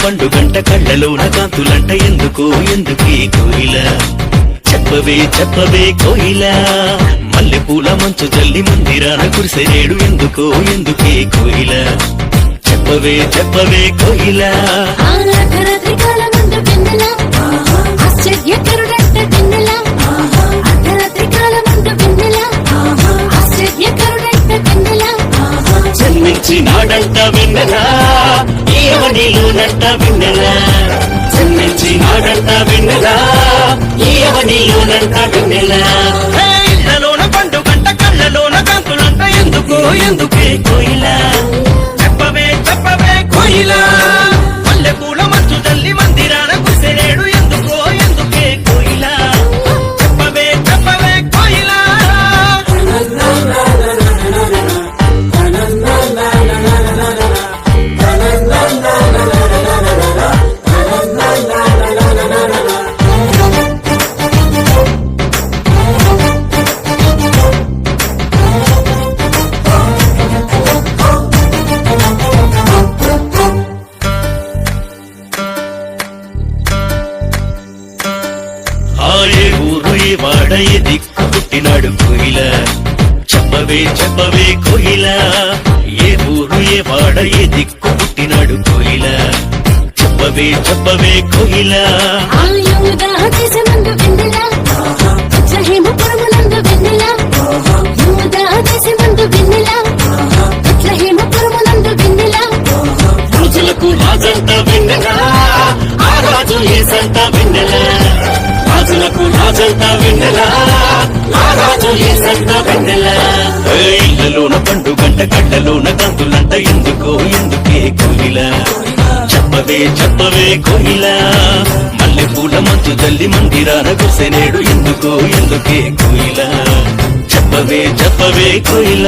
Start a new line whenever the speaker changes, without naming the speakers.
పండుగంట కళ్ళలోన కాంతులంట ఎందుకో ఎందుకే కోయిల చెప్పవే చెప్పవే కోయిల మల్లె పూల మంచు జల్లి మందిరాన కురిసేడు ఎందుకో ఎందుకే కోయిల చెప్పవే చెప్పవే కోయిల జన్మించినాడంట వెన్నెలా ఏవనిలోనంట వెన్నెలా జన్మించినాడంట వెన్నెలా ఏవనిలోనంట వెన్నెలా ఇళ్ళలోన పండుగంట కళ్ళలోన కాంతులంట ఎందుకో ఎందుకే కోయిల చెప్పవే చెప్పవే కోయిల మల్లె పూల మంచు తల్లి మందిరాన కురిసేడు ఎందుకో ఎందుకే కోయిల చెప్పవే చెప్పవే కోయిల ఏ ఊరు ఏ వాడ ఏ దిక్కు పుట్టినాడు కోయిల చెప్పవే చెప్పవే కోయిల ఏ ఊరు ఏ వాడ ఏ దిక్కు పుట్టినాడు కోయిల చెప్పవే చెప్పవే కోయిల రోజులకు రాజంట వెన్నెలా ఆ రాజు ఏసంట వెన్నెలా రాజులకు రాజంట వెన్నెలా ఆ రాజు ఏసంట వెన్నెలా ఇళ్ళలోన పండుగంట కళ్ళలోన కాంతులంట ఎందుకో ఎందుకే కోయిల చెప్పవే చెప్పవే కోయిల మల్లె పూల మంచు జల్లి మందిరాన కురిసేడు ఎందుకో ఎందుకే కోయిల చెప్పవే చెప్పవే కోయిల